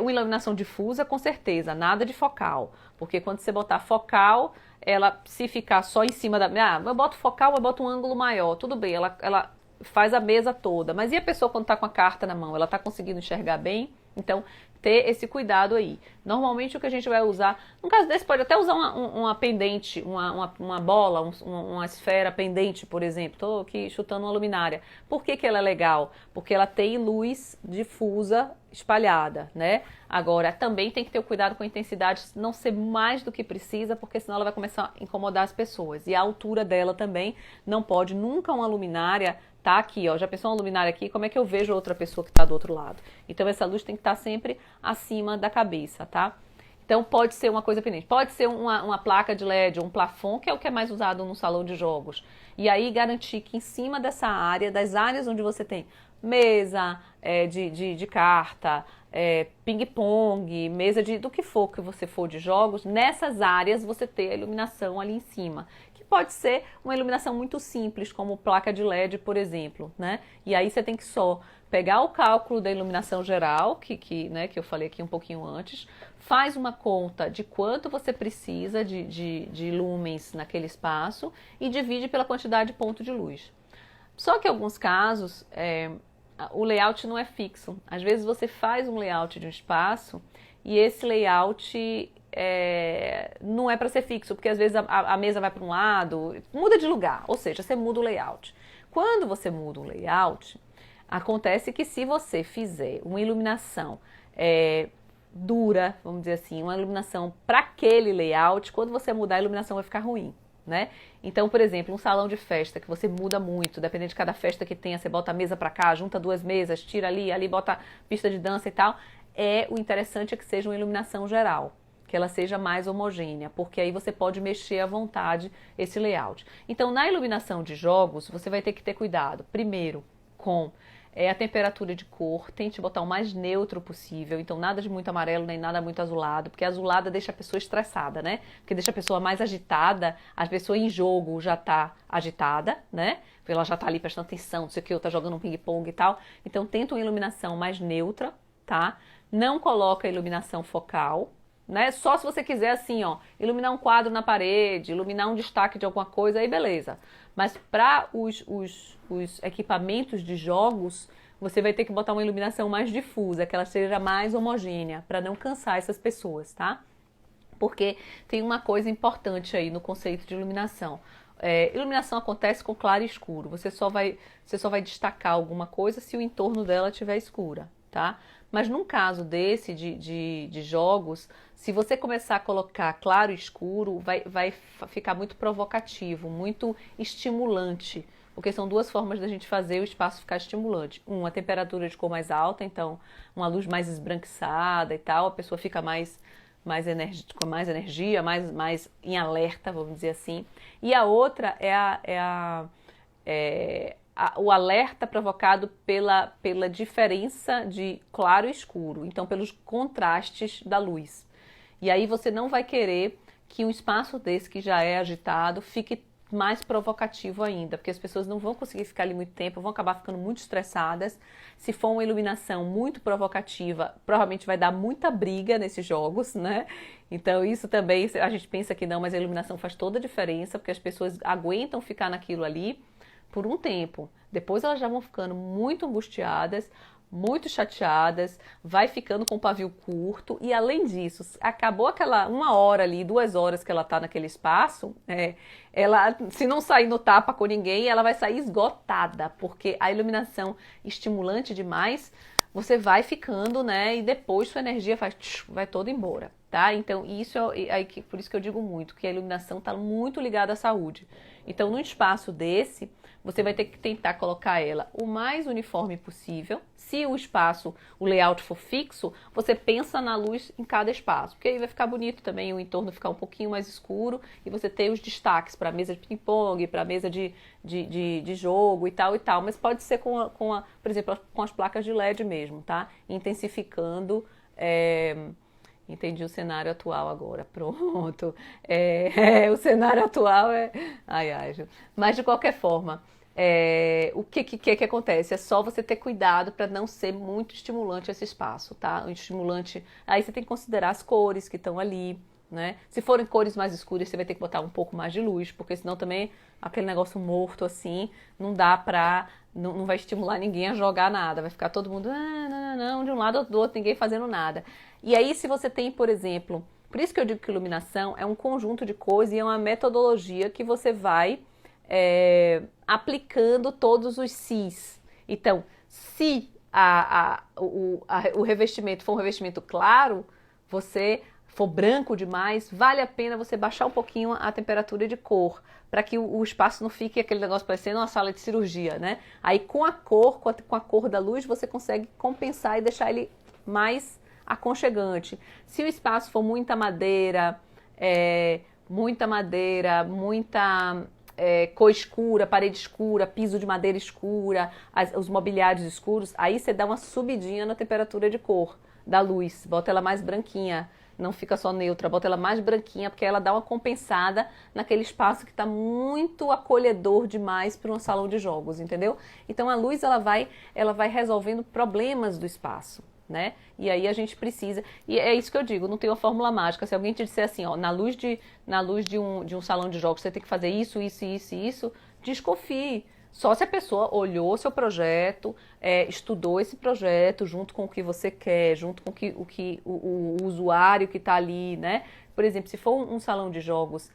Uma iluminação difusa, com certeza, nada de focal. Porque quando você botar focal, ela se ficar só em cima da... eu boto focal, eu boto um ângulo maior. Tudo bem, ela faz a mesa toda. Mas e a pessoa quando está com a carta na mão? Ela está conseguindo enxergar bem? Então, ter esse cuidado aí. Normalmente o que a gente vai usar, no caso desse pode até usar uma pendente, uma bola, uma esfera pendente, por exemplo. Estou aqui chutando uma luminária. Por que ela é legal? Porque ela tem luz difusa espalhada, né? Agora, também tem que ter o cuidado com a intensidade, não ser mais do que precisa, porque senão ela vai começar a incomodar as pessoas. E a altura dela também não pode, nunca uma luminária tá aqui, ó, já pensou uma luminária aqui, como é que eu vejo outra pessoa que está do outro lado? Então essa luz tem que estar sempre acima da cabeça, tá? Então pode ser uma coisa pendente, pode ser uma placa de LED, um plafond, que é o que é mais usado no salão de jogos. E aí garantir que em cima dessa área, das áreas onde você tem mesa de carta, ping-pong, mesa do que for que você for de jogos, nessas áreas você ter a iluminação ali em cima. Pode ser uma iluminação muito simples, como placa de LED, por exemplo, né? E aí você tem que só pegar o cálculo da iluminação geral, que eu falei aqui um pouquinho antes, faz uma conta de quanto você precisa de lumens naquele espaço e divide pela quantidade de ponto de luz. Só que em alguns casos, o layout não é fixo. Às vezes você faz um layout de um espaço e esse layout... não é para ser fixo, porque às vezes a mesa vai para um lado, muda de lugar, ou seja, você muda o layout. Quando você muda o layout, acontece que se você fizer uma iluminação dura, vamos dizer assim, uma iluminação para aquele layout, quando você mudar a iluminação vai ficar ruim, né? Então, por exemplo, um salão de festa que você muda muito, dependendo de cada festa que tenha, você bota a mesa para cá, junta duas mesas, tira ali bota pista de dança e tal, o interessante é que seja uma iluminação geral, que ela seja mais homogênea, porque aí você pode mexer à vontade esse layout. Então, na iluminação de jogos, você vai ter que ter cuidado, primeiro, com a temperatura de cor, tente botar o mais neutro possível, então nada de muito amarelo, nem nada muito azulado, porque azulada deixa a pessoa estressada, né? Porque deixa a pessoa mais agitada, a pessoa em jogo já tá agitada, né? Porque ela já tá ali prestando atenção, não sei o que, ou tá jogando um ping-pong e tal. Então, tenta uma iluminação mais neutra, tá? Não coloca iluminação focal, né? Só se você quiser assim, ó, iluminar um quadro na parede, iluminar um destaque de alguma coisa, aí beleza. Mas para os equipamentos de jogos, você vai ter que botar uma iluminação mais difusa, que ela seja mais homogênea, para não cansar essas pessoas, tá? Porque tem uma coisa importante aí no conceito de iluminação. Iluminação acontece com claro e escuro. Você só vai destacar alguma coisa se o entorno dela estiver escura, tá? Mas num caso desse de jogos, se você começar a colocar claro e escuro, vai ficar muito provocativo, muito estimulante. Porque são duas formas da gente fazer o espaço ficar estimulante. A temperatura de cor mais alta, então uma luz mais esbranquiçada e tal, a pessoa fica mais com mais energia, mais em alerta, vamos dizer assim. E a outra o alerta provocado pela diferença de claro e escuro, então pelos contrastes da luz. E aí você não vai querer que um espaço desse que já é agitado fique mais provocativo ainda, porque as pessoas não vão conseguir ficar ali muito tempo, vão acabar ficando muito estressadas. Se for uma iluminação muito provocativa, provavelmente vai dar muita briga nesses jogos, né? Então isso também, a gente pensa que não, mas a iluminação faz toda a diferença, porque as pessoas aguentam ficar naquilo ali por um tempo. Depois elas já vão ficando muito angustiadas, muito chateadas, vai ficando com o pavio curto e além disso, acabou aquela 1 hora ali, 2 horas que ela tá naquele espaço, ela, se não sair no tapa com ninguém, ela vai sair esgotada, porque a iluminação estimulante demais, você vai ficando, né, e depois sua energia vai toda embora, tá? Então isso por isso que eu digo muito, que a iluminação está muito ligada à saúde. Então, num espaço desse, você vai ter que tentar colocar ela o mais uniforme possível. Se o espaço, o layout for fixo, você pensa na luz em cada espaço, porque aí vai ficar bonito também, o entorno ficar um pouquinho mais escuro e você ter os destaques para a mesa de ping-pong, para a mesa de jogo e tal, mas pode ser por exemplo, com as placas de LED mesmo, tá? Intensificando... Entendi o cenário atual agora, pronto. O cenário atual é... Ai, mas de qualquer forma, o que acontece? É só você ter cuidado para não ser muito estimulante esse espaço, tá? O estimulante... Aí você tem que considerar as cores que estão ali, né? Se forem cores mais escuras, você vai ter que botar um pouco mais de luz, porque senão também aquele negócio morto assim, não dá pra... Não vai estimular ninguém a jogar nada, vai ficar todo mundo não, de um lado ou do outro, ninguém fazendo nada. E aí se você tem, por exemplo, por isso que eu digo que iluminação é um conjunto de coisas e é uma metodologia que você vai aplicando todos os sis. Então, se o revestimento for um revestimento claro, você for branco demais, vale a pena você baixar um pouquinho a temperatura de cor, para que o espaço não fique aquele negócio parecendo uma sala de cirurgia, né? Aí com a cor da luz, você consegue compensar e deixar ele mais aconchegante. Se o espaço for muita madeira, cor escura, parede escura, piso de madeira escura, os mobiliários escuros, aí você dá uma subidinha na temperatura de cor da luz, bota ela mais branquinha, não fica só neutra, bota ela mais branquinha, porque ela dá uma compensada naquele espaço que está muito acolhedor demais para um salão de jogos, entendeu? Então a luz ela vai resolvendo problemas do espaço, né? E aí a gente precisa, e é isso que eu digo, não tem uma fórmula mágica. Se alguém te disser assim, ó, na luz de um salão de jogos você tem que fazer isso, desconfie. Só se a pessoa olhou seu projeto, estudou esse projeto junto com o que você quer, junto com o usuário que está ali, né? Por exemplo, se for um salão de jogos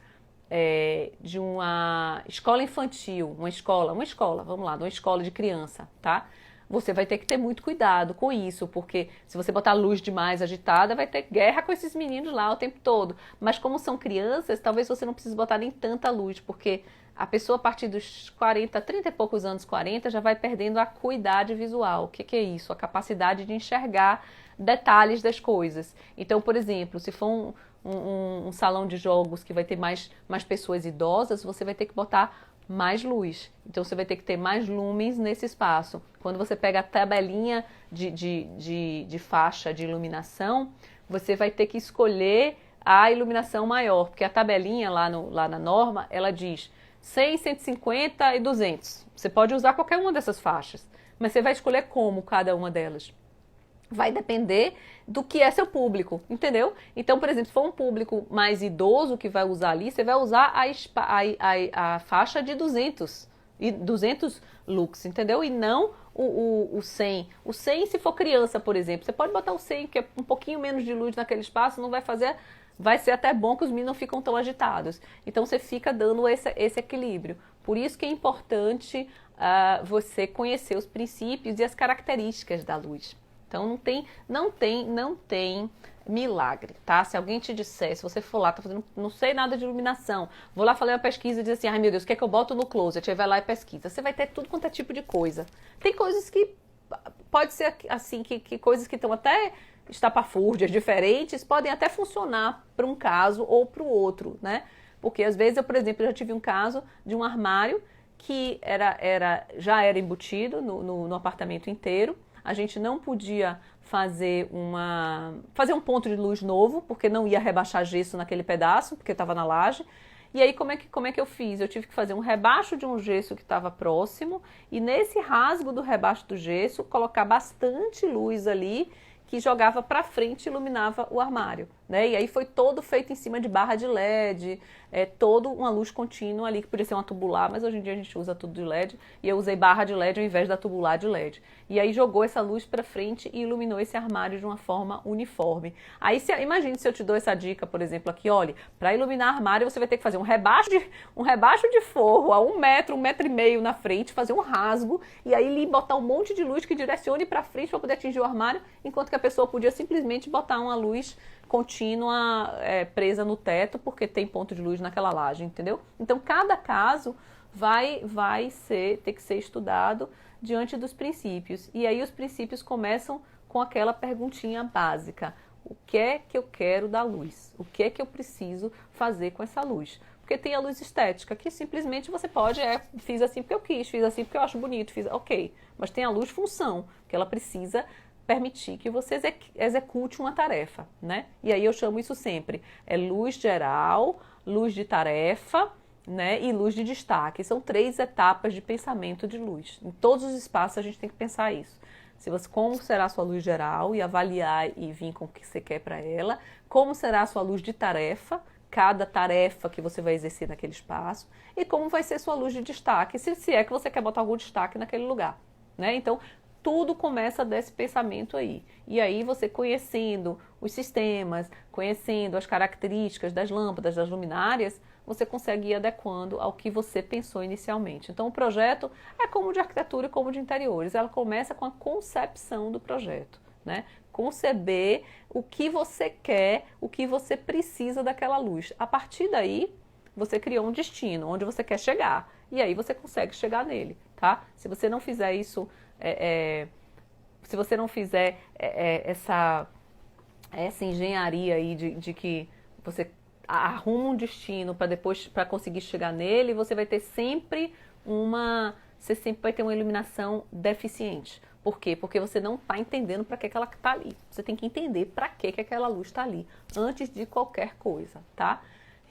de uma escola infantil, uma escola, vamos lá, de uma escola de criança, tá? Você vai ter que ter muito cuidado com isso, porque se você botar luz demais agitada, vai ter guerra com esses meninos lá o tempo todo. Mas como são crianças, talvez você não precise botar nem tanta luz, porque a pessoa a partir dos 40, 30 e poucos anos, 40, já vai perdendo a acuidade visual. O que é isso? A capacidade de enxergar detalhes das coisas. Então, por exemplo, se for um salão de jogos que vai ter mais pessoas idosas, você vai ter que botar mais luz. Então você vai ter que ter mais lumens nesse espaço. Quando você pega a tabelinha de faixa de iluminação, você vai ter que escolher a iluminação maior, porque a tabelinha lá na norma, ela diz 100, 150 e 200. Você pode usar qualquer uma dessas faixas, mas você vai escolher como cada uma delas. Vai depender do que é seu público, entendeu? Então, por exemplo, se for um público mais idoso que vai usar ali, você vai usar a faixa de 200 lux, entendeu? E não o 100. O 100, se for criança, por exemplo, você pode botar o 100, que é um pouquinho menos de luz naquele espaço, não vai fazer... Vai ser até bom que os meninos não ficam tão agitados. Então, você fica dando esse equilíbrio. Por isso que é importante você conhecer os princípios e as características da luz. Então não tem milagre, tá? Se alguém te disser, se você for lá, tá fazendo, não sei nada de iluminação, vou lá fazer uma pesquisa e dizer assim, ai meu Deus, o que é que eu boto no closet? Aí vai lá e pesquisa. Você vai ter tudo quanto é tipo de coisa. Tem coisas que pode ser assim, que coisas que estão até estapafúrdias diferentes podem até funcionar para um caso ou para o outro, né? Porque às vezes eu, por exemplo, já tive um caso de um armário que já era embutido no apartamento inteiro. A gente não podia fazer um ponto de luz novo, porque não ia rebaixar gesso naquele pedaço, porque estava na laje. E aí, como é que eu fiz? Eu tive que fazer um rebaixo de um gesso que estava próximo, e nesse rasgo do rebaixo do gesso, colocar bastante luz ali, que jogava para frente e iluminava o armário, né? E aí foi todo feito em cima de barra de LED, toda uma luz contínua ali, que podia ser uma tubular, mas hoje em dia a gente usa tudo de LED, e eu usei barra de LED ao invés da tubular de LED. E aí jogou essa luz para frente e iluminou esse armário de uma forma uniforme. Aí imagine se eu te dou essa dica, por exemplo, aqui, olha, para iluminar armário você vai ter que fazer um rebaixo de forro a 1 metro, 1,5 metros na frente, fazer um rasgo, e aí botar um monte de luz que direcione para frente para poder atingir o armário, enquanto que a pessoa podia simplesmente botar uma luz contínua presa no teto, porque tem ponto de luz naquela laje, entendeu? Então, cada caso vai ter que ser estudado diante dos princípios. E aí os princípios começam com aquela perguntinha básica. O que é que eu quero da luz? O que é que eu preciso fazer com essa luz? Porque tem a luz estética, que simplesmente você pode, fiz assim porque eu quis, fiz assim porque eu acho bonito, ok. Mas tem a luz função, que ela precisa permitir que você execute uma tarefa, né? E aí eu chamo isso sempre, luz geral, luz de tarefa, né, e luz de destaque. São 3 etapas de pensamento de luz. Em todos os espaços a gente tem que pensar isso. Como será a sua luz geral e avaliar e vir com o que você quer para ela. Como será a sua luz de tarefa, cada tarefa que você vai exercer naquele espaço. E como vai ser sua luz de destaque, se é que você quer botar algum destaque naquele lugar, né? Então, tudo começa desse pensamento aí. E aí você conhecendo os sistemas, conhecendo as características das lâmpadas, das luminárias, você consegue ir adequando ao que você pensou inicialmente. Então o projeto é como de arquitetura e como de interiores. Ela começa com a concepção do projeto, né? Conceber o que você quer, o que você precisa daquela luz. A partir daí, você criou um destino, onde você quer chegar. E aí você consegue chegar nele, tá? Se você não fizer isso... se você não fizer essa engenharia aí de que você arruma um destino para conseguir chegar nele, você vai ter você sempre vai ter uma iluminação deficiente. Por quê? Porque você não está entendendo para que ela está ali. Você tem que entender para que aquela luz está ali, antes de qualquer coisa, tá?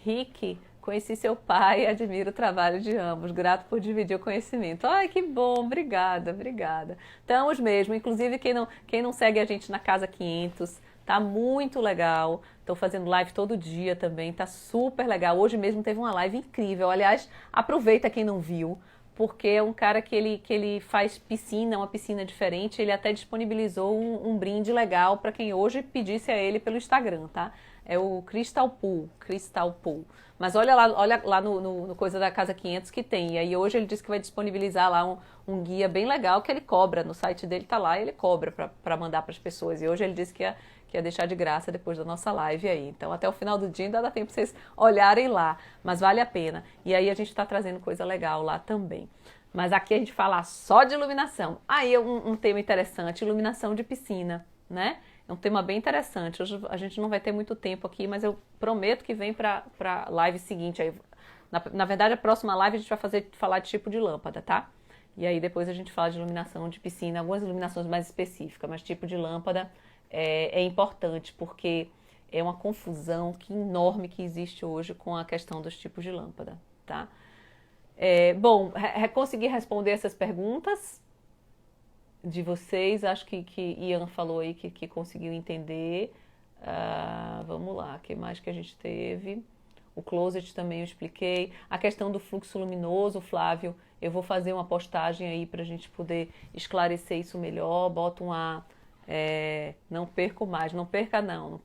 Rick, conheci seu pai e admiro o trabalho de ambos. Grato por dividir o conhecimento. Ai, que bom, obrigada, obrigada. Estamos mesmo. Inclusive, quem não segue a gente na Casa 500, tá muito legal. Estou fazendo live todo dia também, tá super legal. Hoje mesmo teve uma live incrível. Aliás, aproveita quem não viu, porque é um cara que ele faz piscina, uma piscina diferente. Ele até disponibilizou um brinde legal para quem hoje pedisse a ele pelo Instagram, tá? É o Crystal Pool. Mas olha lá no coisa da Casa 500 que tem. E aí hoje ele disse que vai disponibilizar lá um guia bem legal que ele cobra. No site dele tá lá e ele cobra para mandar para as pessoas. E hoje ele disse que ia deixar de graça depois da nossa live aí. Então até o final do dia ainda dá tempo para vocês olharem lá. Mas vale a pena. E aí a gente está trazendo coisa legal lá também. Mas aqui a gente fala só de iluminação. Aí um tema interessante, iluminação de piscina, né? É um tema bem interessante. Hoje a gente não vai ter muito tempo aqui, mas eu prometo que vem para a live seguinte. Aí, na verdade, a próxima live a gente vai falar de tipo de lâmpada, tá? E aí depois a gente fala de iluminação de piscina, algumas iluminações mais específicas, mas tipo de lâmpada é importante, porque é uma confusão enorme que existe hoje com a questão dos tipos de lâmpada, tá? Bom, consegui responder essas perguntas de vocês, acho que Ian falou aí que conseguiu entender. Vamos lá, o que mais que a gente teve? O closet também eu expliquei. A questão do fluxo luminoso, Flávio, eu vou fazer uma postagem aí para a gente poder esclarecer isso melhor. Boto não perco mais, não perca não,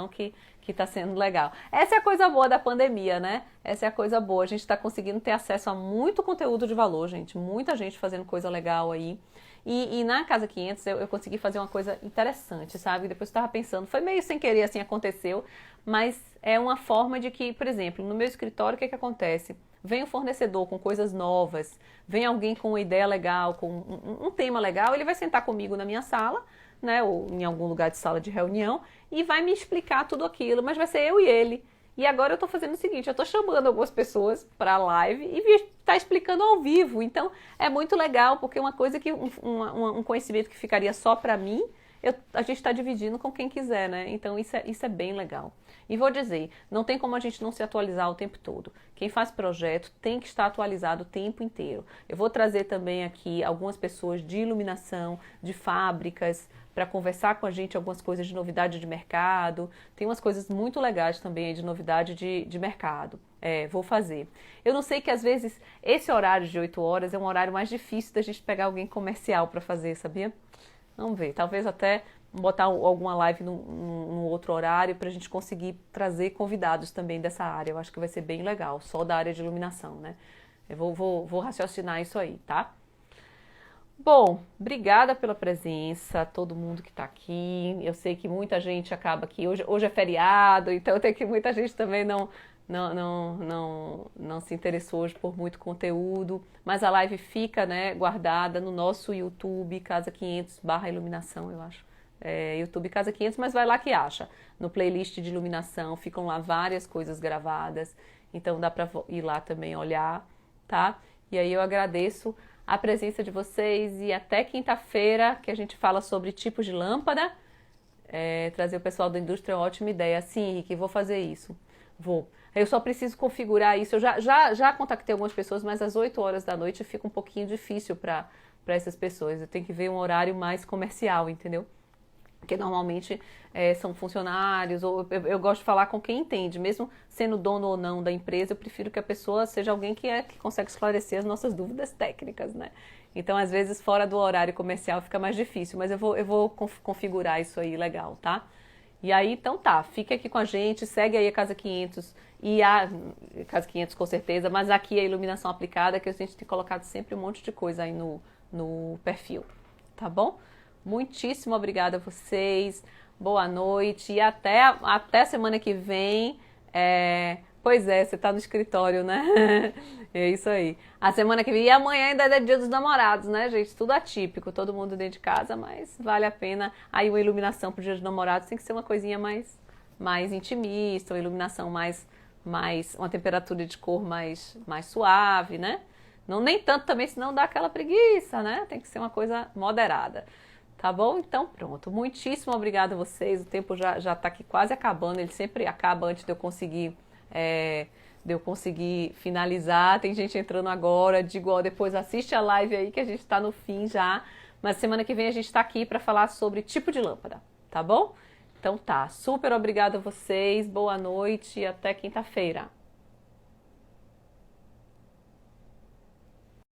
que está sendo legal. Essa é a coisa boa da pandemia, né? Essa é a coisa boa, a gente está conseguindo ter acesso a muito conteúdo de valor, gente, muita gente fazendo coisa legal aí. E na Casa 500 eu consegui fazer uma coisa interessante, sabe? Depois eu estava pensando, foi meio sem querer assim, aconteceu, mas é uma forma de que, por exemplo, no meu escritório, o que acontece? Vem um fornecedor com coisas novas, vem alguém com uma ideia legal, com um tema legal, ele vai sentar comigo na minha sala, né, ou em algum lugar de sala de reunião, e vai me explicar tudo aquilo, mas vai ser eu e ele. E agora eu estou fazendo o seguinte, eu estou chamando algumas pessoas para a live e está explicando ao vivo. Então é muito legal, porque uma coisa que um conhecimento que ficaria só para mim, a gente está dividindo com quem quiser, né? Então isso é bem legal. E vou dizer, não tem como a gente não se atualizar o tempo todo. Quem faz projeto tem que estar atualizado o tempo inteiro. Eu vou trazer também aqui algumas pessoas de iluminação, de fábricas, para conversar com a gente algumas coisas de novidade de mercado. Tem umas coisas muito legais também de novidade de mercado. Vou fazer. Eu não sei que às vezes esse horário de 8 horas é um horário mais difícil da gente pegar alguém comercial para fazer, sabia? Vamos ver, talvez até botar alguma live num outro horário para a gente conseguir trazer convidados também dessa área. Eu acho que vai ser bem legal, só da área de iluminação, né? Eu vou raciocinar isso aí, tá? Bom, obrigada pela presença, todo mundo que está aqui. Eu sei que muita gente acaba aqui. Hoje é feriado, então tem que muita gente também não se interessou hoje por muito conteúdo. Mas a live fica, né, guardada no nosso YouTube, Casa 500/iluminação, eu acho. YouTube Casa 500, mas vai lá que acha. No playlist de iluminação ficam lá várias coisas gravadas. Então dá para ir lá também olhar, tá? E aí eu agradeço a presença de vocês e até quinta-feira que a gente fala sobre tipos de lâmpada. Trazer o pessoal da indústria é uma ótima ideia. Sim, Henrique, vou fazer isso. Vou. Eu só preciso configurar isso. Eu já contactei algumas pessoas, mas às 8 horas da noite fica um pouquinho difícil para essas pessoas. Eu tenho que ver um horário mais comercial, entendeu? Porque normalmente são funcionários, ou eu gosto de falar com quem entende, mesmo sendo dono ou não da empresa, eu prefiro que a pessoa seja alguém que consegue esclarecer as nossas dúvidas técnicas, né? Então, às vezes, fora do horário comercial fica mais difícil, mas eu vou configurar isso aí legal, tá? E aí, então tá, fica aqui com a gente, segue aí a Casa 500 e a Casa 500 com certeza, mas aqui a iluminação aplicada, que a gente tem colocado sempre um monte de coisa aí no perfil, tá bom? Muitíssimo obrigada a vocês, boa noite e até semana que vem. Pois é, você tá no escritório, né? É isso aí. A semana que vem, e amanhã ainda é dia dos namorados, né, gente? Tudo atípico, todo mundo dentro de casa, mas vale a pena. Aí uma iluminação pro dia dos namorados tem que ser uma coisinha mais intimista, uma iluminação mais uma temperatura de cor mais suave, né? Não nem tanto também, senão dá aquela preguiça, né? Tem que ser uma coisa moderada. Tá bom? Então pronto. Muitíssimo obrigada a vocês. O tempo já tá aqui quase acabando. Ele sempre acaba antes de eu conseguir finalizar. Tem gente entrando agora. Digo, ó, depois assiste a live aí que a gente tá no fim já. Mas semana que vem a gente tá aqui para falar sobre tipo de lâmpada. Tá bom? Então tá. Super obrigada a vocês. Boa noite e até quinta-feira.